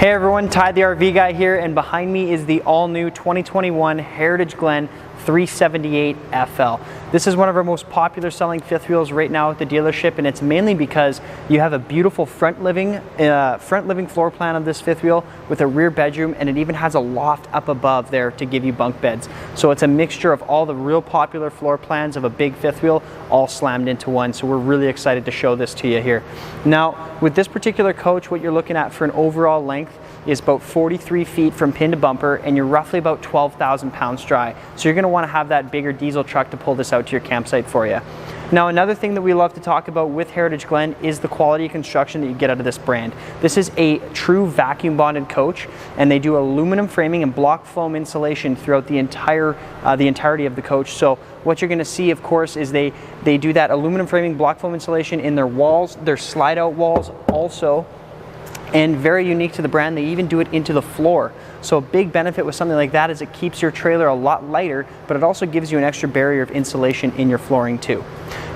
Hey everyone, Ty the RV guy here, and behind me is the all-new 2021 Heritage Glen 378 FL. This is one of our most popular selling fifth wheels right now at the dealership, and it's mainly because you have a beautiful front living floor plan of this fifth wheel with a rear bedroom, and it even has a loft up above there to give you bunk beds. So it's a mixture of all the real popular floor plans of a big fifth wheel all slammed into one. So we're really excited to show this to you here. Now, with this particular coach, what you're looking at for an overall length is about 43 feet from pin to bumper, and you're roughly about 12,000 pounds dry. So you're going to want to have that bigger diesel truck to pull this out to your campsite for you. Now, another thing that we love to talk about with Heritage Glen is the quality of construction that you get out of this brand. This is a true vacuum bonded coach, and they do aluminum framing and block foam insulation throughout the entirety of the coach. So what you're going to see, of course, is they do that aluminum framing, block foam insulation in their walls, their slide out walls also. And very unique to the brand, they even do it into the floor. So a big benefit with something like that is it keeps your trailer a lot lighter, but it also gives you an extra barrier of insulation in your flooring too.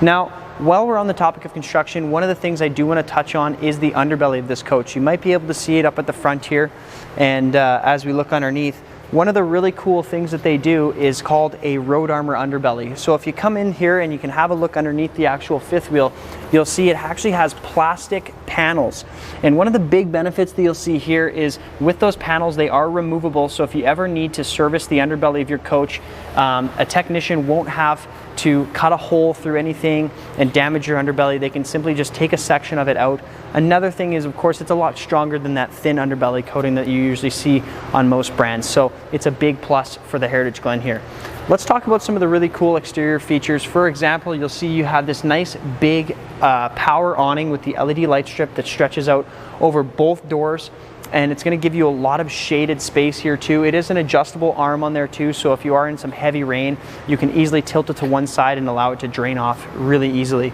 Now, while we're on the topic of construction, one of the things I do want to touch on is the underbelly of this coach. You might be able to see it up at the front here, and as we look underneath, one of the really cool things that they do is called a road armor underbelly. So if you come in here and you can have a look underneath the actual fifth wheel, you'll see it actually has plastic panels. And one of the big benefits that you'll see here is with those panels, they are removable. So if you ever need to service the underbelly of your coach, a technician won't have to cut a hole through anything and damage your underbelly. They can simply just take a section of it out. Another thing is, of course, it's a lot stronger than that thin underbelly coating that you usually see on most brands. So it's a big plus for the Heritage Glen here. Let's talk about some of the really cool exterior features. For example, you'll see you have this nice big power awning with the LED light strip that stretches out over both doors, and it's going to give you a lot of shaded space here too. It is an adjustable arm on there too, so if you are in some heavy rain, you can easily tilt it to one side and allow it to drain off really easily.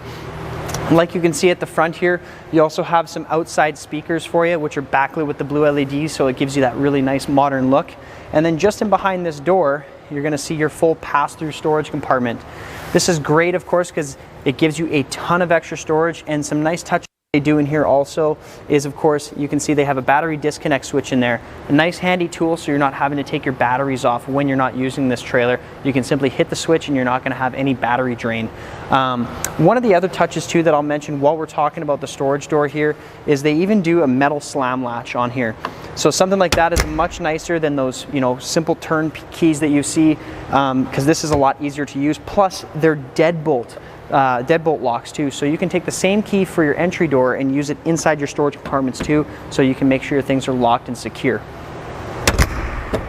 Like you can see at the front here, you also have some outside speakers for you, which are backlit with the blue LEDs, so it gives you that really nice modern look. And then just in behind this door, you're going to see your full pass-through storage compartment. This is great, of course, because it gives you a ton of extra storage, and some nice touch they do in here also is, of course, you can see they have a battery disconnect switch in there. A nice handy tool, so you're not having to take your batteries off when you're not using this trailer. You can simply hit the switch and you're not going to have any battery drain. One of the other touches too that I'll mention while we're talking about the storage door here is they even do a metal slam latch on here. So something like that is much nicer than those, simple turn keys that you see, because this is a lot easier to use. Plus, they're deadbolt locks too, so you can take the same key for your entry door and use it inside your storage compartments too, so you can make sure your things are locked and secure.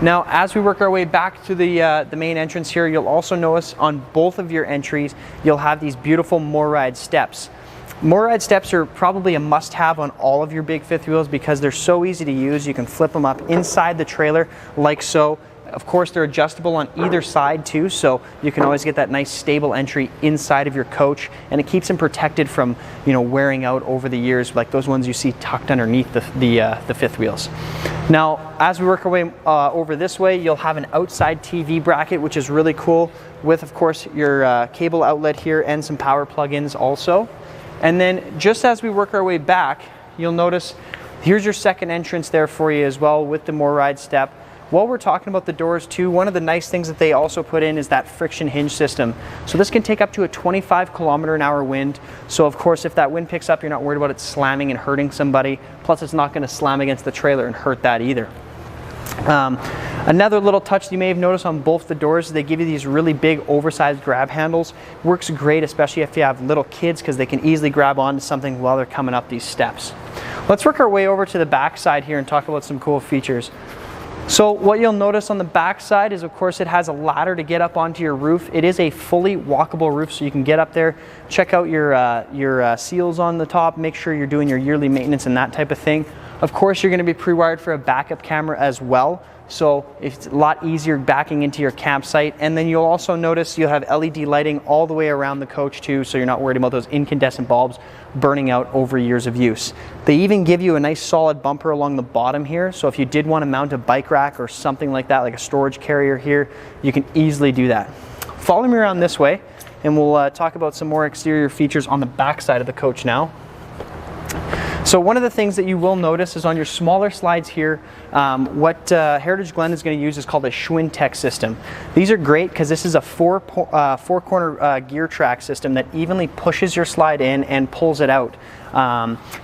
Now, as we work our way back to the main entrance here, you'll also notice on both of your entries, you'll have these beautiful MORryde steps. MORryde steps are probably a must-have on all of your big fifth wheels because they're so easy to use. You can flip them up inside the trailer like so. Of course, they're adjustable on either side too, so you can always get that nice stable entry inside of your coach, and it keeps them protected from wearing out over the years, like those ones you see tucked underneath the fifth wheels. Now, as we work our way over this way, you'll have an outside TV bracket, which is really cool, with, of course, your cable outlet here and some power plug-ins also. And then just as we work our way back, you'll notice here's your second entrance there for you as well with the MORryde step. While we're talking about the doors too, one of the nice things that they also put in is that friction hinge system. So this can take up to a 25-kilometer-an-hour wind. So of course, if that wind picks up, you're not worried about it slamming and hurting somebody. Plus, it's not going to slam against the trailer and hurt that either. Another little touch you may have noticed on both the doors is they give you these really big oversized grab handles. Works great, especially if you have little kids, because they can easily grab onto something while they're coming up these steps. Let's work our way over to the back side here and talk about some cool features. So what you'll notice on the back side is, of course, it has a ladder to get up onto your roof. It is a fully walkable roof, so you can get up there, check out your seals on the top, make sure you're doing your yearly maintenance and that type of thing. Of course, you're going to be pre-wired for a backup camera as well, so it's a lot easier backing into your campsite. And then you'll also notice you'll have LED lighting all the way around the coach too, so you're not worried about those incandescent bulbs burning out over years of use. They even give you a nice solid bumper along the bottom here, so if you did want to mount a bike rack or something like that, like a storage carrier here, you can easily do that. Follow me around this way and we'll talk about some more exterior features on the back side of the coach now. So one of the things that you will notice is on your smaller slides here, what Heritage Glen is going to use is called a Schwinn Tech system. These are great because this is a four corner gear track system that evenly pushes your slide in and pulls it out.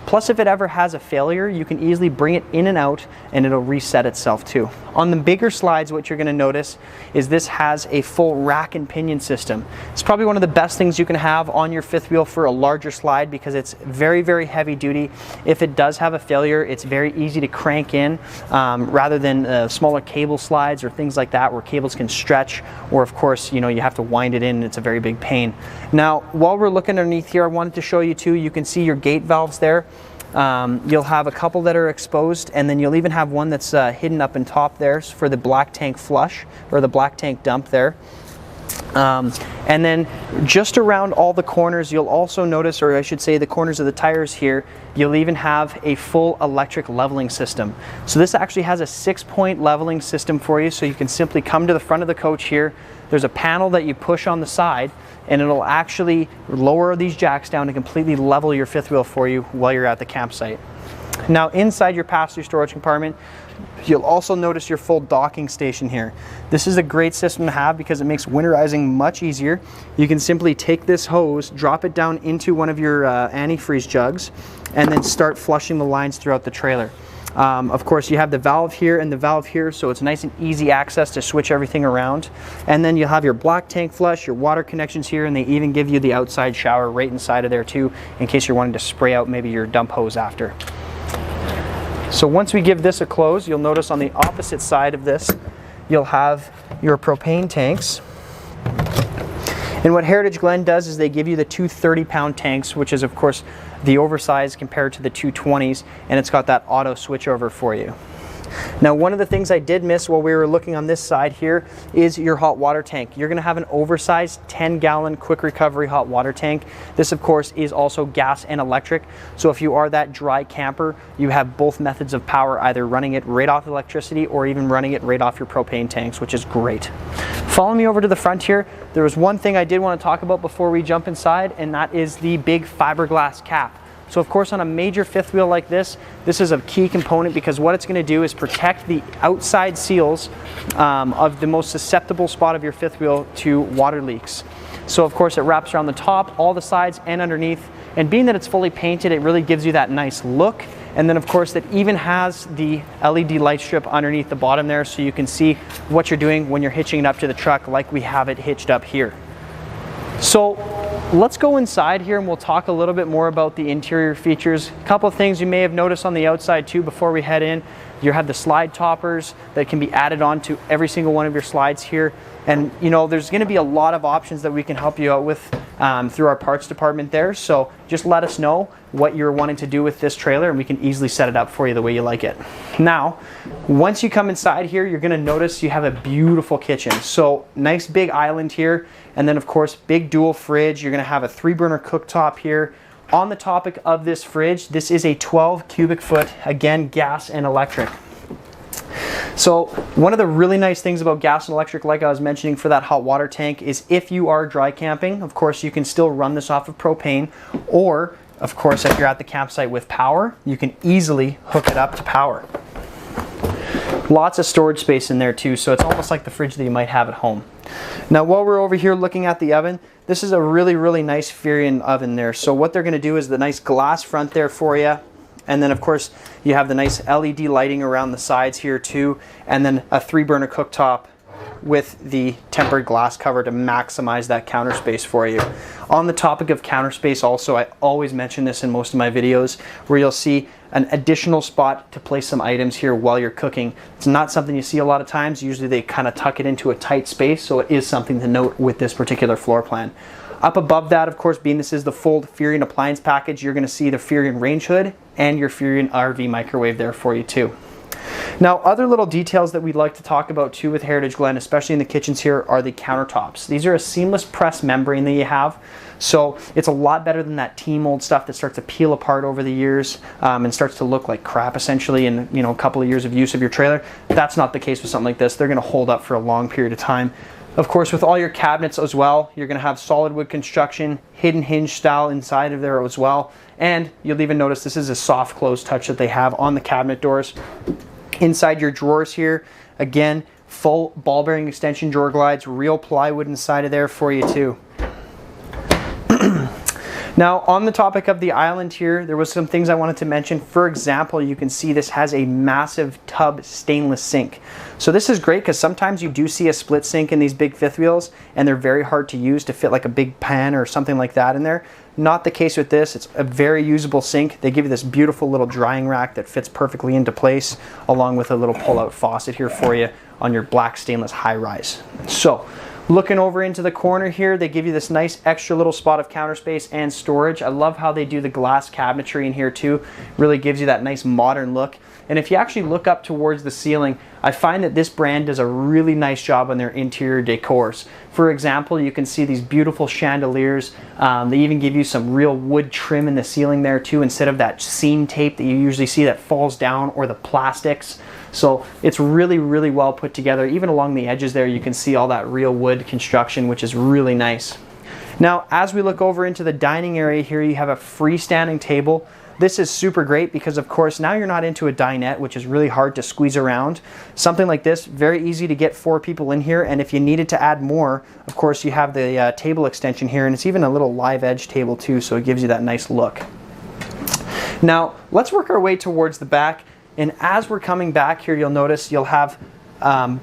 Plus, if it ever has a failure, you can easily bring it in and out and it'll reset itself too. On the bigger slides, what you're going to notice is this has a full rack and pinion system. It's probably one of the best things you can have on your fifth wheel for a larger slide because it's very, very heavy duty. If it does have a failure, it's very easy to crank in rather than smaller cable slides or things like that where cables can stretch, or of course, you have to wind it in and it's a very big pain. Now, while we're looking underneath here, I wanted to show you too, you can see your gate valves there. You'll have a couple that are exposed, and then you'll even have one that's hidden up in top there for the black tank flush or the black tank dump there. And then just around all the corners, you'll also notice, or I should say the corners of the tires here, you'll even have a full electric leveling system. So this actually has a 6-point leveling system for you, so you can simply come to the front of the coach here. There's a panel that you push on the side, and it'll actually lower these jacks down to completely level your fifth wheel for you while you're at the campsite. Now, inside your passenger storage compartment, you'll also notice your full docking station here. This is a great system to have because it makes winterizing much easier. You can simply take this hose, drop it down into one of your antifreeze jugs, and then start flushing the lines throughout the trailer. Of course, you have the valve here and the valve here, so it's nice and easy access to switch everything around. And then you'll have your black tank flush, your water connections here, and they even give you the outside shower right inside of there too, in case you're wanting to spray out maybe your dump hose after. So once we give this a close, you'll notice on the opposite side of this, you'll have your propane tanks. And what Heritage Glen does is they give you the two 30-pound tanks, which is of course the oversized compared to the 220s, and it's got that auto switchover for you. Now, one of the things I did miss while we were looking on this side here is your hot water tank. You're going to have an oversized 10-gallon quick recovery hot water tank. This, of course, is also gas and electric. So if you are that dry camper, you have both methods of power, either running it right off electricity or even running it right off your propane tanks, which is great. Follow me over to the front here. There was one thing I did want to talk about before we jump inside, and that is the big fiberglass cap. So of course, on a major fifth wheel like this is a key component because what it's going to do is protect the outside seals of the most susceptible spot of your fifth wheel to water leaks. So of course, it wraps around the top, all the sides, and underneath. And being that it's fully painted, it really gives you that nice look. And then of course, it even has the LED light strip underneath the bottom there, so you can see what you're doing when you're hitching it up to the truck like we have it hitched up here. So let's go inside here and we'll talk a little bit more about the interior features. A couple of things you may have noticed on the outside too before we head in. You have the slide toppers that can be added on to every single one of your slides here. And there's going to be a lot of options that we can help you out with through our parts department there. So just let us know what you're wanting to do with this trailer and we can easily set it up for you the way you like it. Now, once you come inside here, you're going to notice you have a beautiful kitchen. So nice big island here. And then of course, big dual fridge. You're going to have a 3-burner cooktop here. On the topic of this fridge, this is a 12 cubic foot, again, gas and electric. So one of the really nice things about gas and electric, like I was mentioning for that hot water tank, is if you are dry camping, of course, you can still run this off of propane, or of course, if you're at the campsite with power, you can easily hook it up to power. Lots of storage space in there too, so it's almost like the fridge that you might have at home. Now, while we're over here looking at the oven, this is a really, really nice Furion oven there. So what they're going to do is the nice glass front there for you. And then, of course, you have the nice LED lighting around the sides here too. And then a 3-burner cooktop with the tempered glass cover to maximize that counter space for you. On the topic of counter space also, I always mention this in most of my videos, where you'll see an additional spot to place some items here while you're cooking. It's not something you see a lot of times. Usually they kind of tuck it into a tight space, so it is something to note with this particular floor plan. Up above that, of course, being this is the full Furion appliance package, you're going to see the Furion range hood and your Furion RV microwave there for you too. Now, other little details that we'd like to talk about too with Heritage Glen, especially in the kitchens here, are the countertops. These are a seamless press membrane that you have, so it's a lot better than that T-mold stuff that starts to peel apart over the years and starts to look like crap essentially in a couple of years of use of your trailer. That's not the case with something like this. They're going to hold up for a long period of time. Of course, with all your cabinets as well, you're going to have solid wood construction, hidden hinge style inside of there as well. And you'll even notice this is a soft close touch that they have on the cabinet doors. Inside your drawers here, again, full ball bearing extension drawer glides, real plywood inside of there for you too. Now, on the topic of the island here, there was some things I wanted to mention. For example, you can see this has a massive tub stainless sink. So this is great because sometimes you do see a split sink in these big fifth wheels and they're very hard to use to fit like a big pan or something like that in there. Not the case with this. It's a very usable sink. They give you this beautiful little drying rack that fits perfectly into place, along with a little pull-out faucet here for you on your black stainless high-rise. So, looking over into the corner here, they give you this nice extra little spot of counter space and storage. I love how they do the glass cabinetry in here too. Really gives you that nice modern look. And if you actually look up towards the ceiling, I find that this brand does a really nice job on their interior decors. For example, you can see these beautiful chandeliers. They even give you some real wood trim in the ceiling there too, instead of that seam tape that you usually see that falls down, or the plastics. So it's really, really well put together. Even along the edges there, you can see all that real wood construction, which is really nice. Now, as we look over into the dining area here, you have a freestanding table. This is super great because, of course, now you're not into a dinette, which is really hard to squeeze around. Something like this, very easy to get 4 people in here, and if you needed to add more, of course, you have the table extension here, and it's even a little live edge table too, so it gives you that nice look. Now, let's work our way towards the back, and as we're coming back here, you'll notice you'll have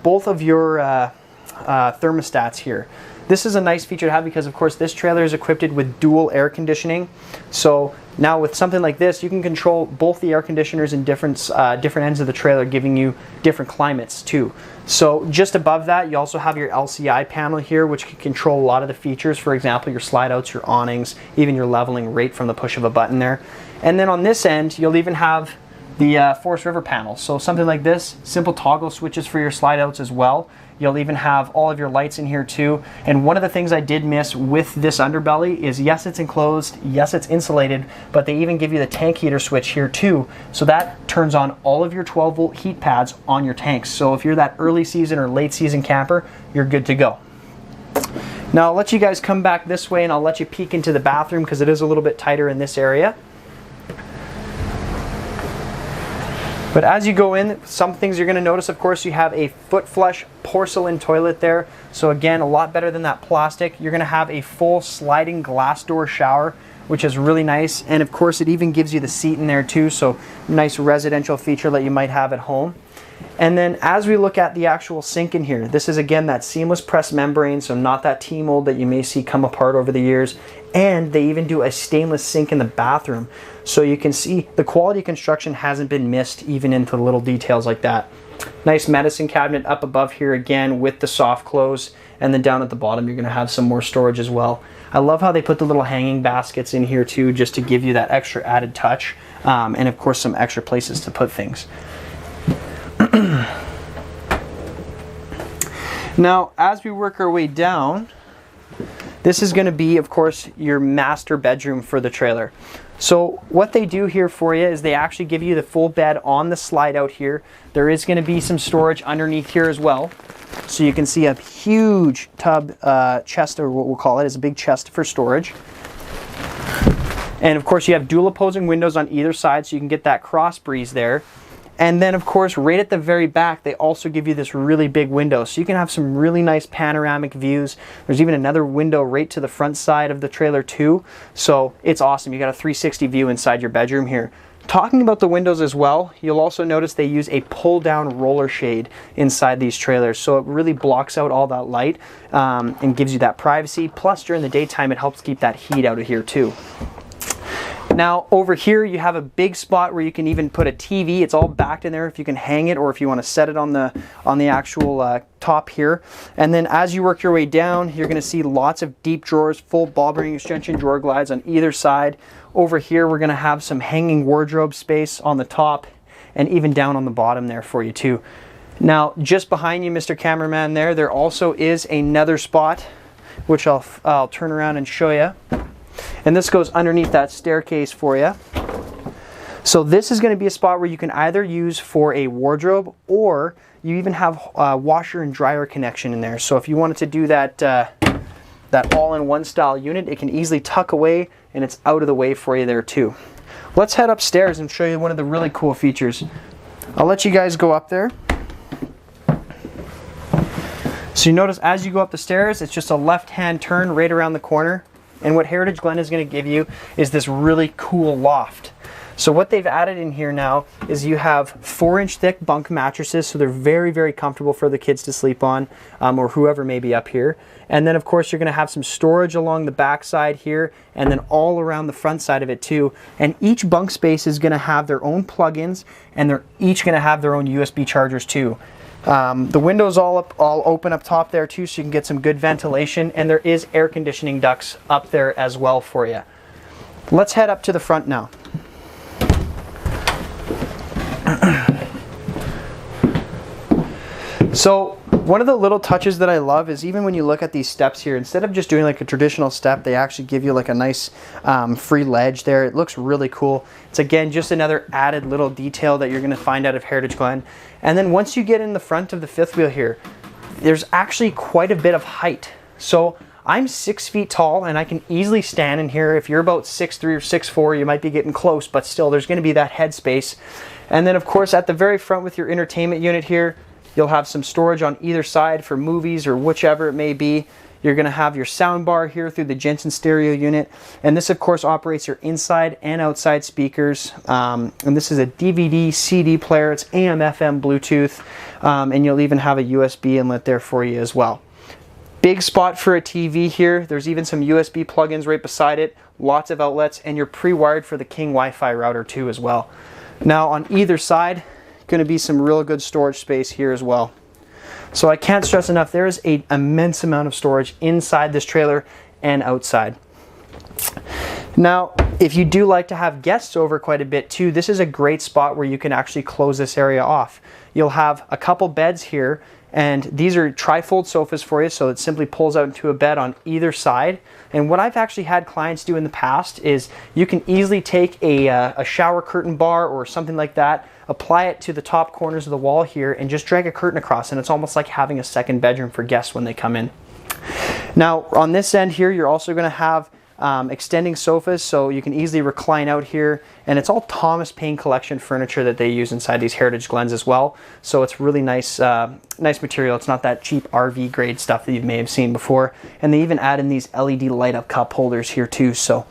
both of your thermostats here. This is a nice feature to have because, of course, this trailer is equipped with dual air conditioning. So now with something like this, you can control both the air conditioners in different ends of the trailer, giving you different climates too. So just above that, you also have your LCI panel here, which can control a lot of the features. For example, your slide outs, your awnings, even your leveling right from the push of a button there. And then on this end, you'll even have the Forest River panel. So something like this, simple toggle switches for your slide outs as well. You'll even have all of your lights in here too. And one of the things I did miss with this underbelly is, yes, it's enclosed, yes, it's insulated, but they even give you the tank heater switch here too. So that turns on all of your 12-volt heat pads on your tanks. So if you're that early season or late season camper, you're good to go. Now I'll let you guys come back this way and I'll let you peek into the bathroom because it is a little bit tighter in this area. But as you go in, some things you're going to notice, of course, you have a foot flush porcelain toilet there. So again, a lot better than that plastic. You're going to have a full sliding glass door shower, which is really nice. And of course, it even gives you the seat in there too. So nice residential feature that you might have at home. And then as we look at the actual sink in here, this is again that seamless press membrane, so not that T-mold that you may see come apart over the years. And they even do a stainless sink in the bathroom. So you can see the quality construction hasn't been missed, even into the little details like that. Nice medicine cabinet up above here again with the soft close. And then down at the bottom, you're gonna have some more storage as well. I love how they put the little hanging baskets in here too, just to give you that extra added touch. And of course, some extra places to put things. Now, as we work our way down, this is going to be, of course, your master bedroom for the trailer. So what they do here for you is they actually give you the full bed on the slide out here. There is going to be some storage underneath here as well. So you can see a huge tub chest, or what we'll call it, is a big chest for storage. And of course you have dual opposing windows on either side, so you can get that cross breeze there. And then of course right at the very back they also give you this really big window, so you can have some really nice panoramic views. There's even another window right to the front side of the trailer too, so it's awesome. You got a 360 view inside your bedroom here. Talking about the windows as well, you'll also notice they use a pull down roller shade inside these trailers, so it really blocks out all that light and gives you that privacy. Plus during the daytime it helps keep that heat out of here too. Now over here you have a big spot where you can even put a TV. It's all backed in there if you can hang it, or if you want to set it on the actual top here. And then as you work your way down, you're going to see lots of deep drawers, full ball bearing extension drawer glides on either side. Over here we're going to have some hanging wardrobe space on the top and even down on the bottom there for you too. Now just behind you, Mr. Cameraman, there also is another spot which I'll turn around and show you. And this goes underneath that staircase for you. So this is going to be a spot where you can either use for a wardrobe, or you even have washer and dryer connection in there. So if you wanted to do that, that all-in-one style unit, it can easily tuck away and it's out of the way for you there too. Let's head upstairs and show you one of the really cool features. I'll let you guys go up there. So you notice as you go up the stairs, it's just a left-hand turn right around the corner. And what Heritage Glen is going to give you is this really cool loft. So what they've added in here now is you have 4-inch thick bunk mattresses, so they're very, very comfortable for the kids to sleep on, or whoever may be up here. And then of course you're going to have some storage along the back side here, and then all around the front side of it too. And each bunk space is going to have their own plugins, and they're each going to have their own USB chargers too. The windows all open up top there too, so you can get some good ventilation, and there is air conditioning ducts up there as well for you. Let's head up to the front now. So one of the little touches that I love is even when you look at these steps here, instead of just doing like a traditional step, they actually give you like a nice free ledge there. It looks really cool. It's again just another added little detail that you're going to find out of Heritage Glen. And then once you get in the front of the fifth wheel here, there's actually quite a bit of height. So I'm 6 feet tall and I can easily stand in here. If you're about 6'3" or 6'4", you might be getting close, but still there's going to be that headspace. And then of course at the very front with your entertainment unit here, you'll have some storage on either side for movies or whichever it may be. You're going to have your sound bar here through the Jensen stereo unit. And this of course operates your inside and outside speakers. And this is a DVD, CD player. It's AM, FM, Bluetooth. And you'll even have a USB inlet there for you as well. Big spot for a TV here. There's even some USB plugins right beside it. Lots of outlets, and you're pre-wired for the King Wi-Fi router too as well. Now on either side, going to be some real good storage space here as well. So I can't stress enough, there is an immense amount of storage inside this trailer and outside. Now, if you do like to have guests over quite a bit too, this is a great spot where you can actually close this area off. You'll have a couple beds here, and these are tri-fold sofas for you, so it simply pulls out into a bed on either side. And what I've actually had clients do in the past is you can easily take a shower curtain bar or something like that, apply it to the top corners of the wall here, and just drag a curtain across, and it's almost like having a second bedroom for guests when they come in. Now on this end here, you're also going to have extending sofas, so you can easily recline out here, and it's all Thomas Paine collection furniture that they use inside these Heritage Glens as well. So it's really nice, nice material. It's not that cheap RV grade stuff that you may have seen before. And they even add in these LED light up cup holders here too. So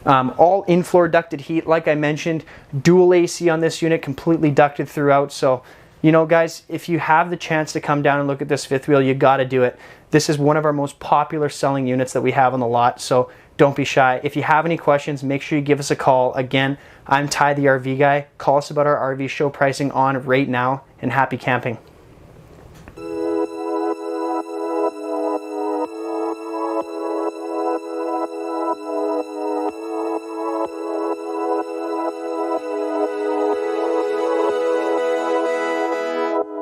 all in-floor ducted heat, like I mentioned, dual AC on this unit, completely ducted throughout. So you know guys, if you have the chance to come down and look at this fifth wheel, you got to do it. This is one of our most popular selling units that we have on the lot, so don't be shy. If you have any questions, make sure you give us a call. Again, I'm Ty the RV Guy. Call us about our RV show pricing on right now, and happy camping.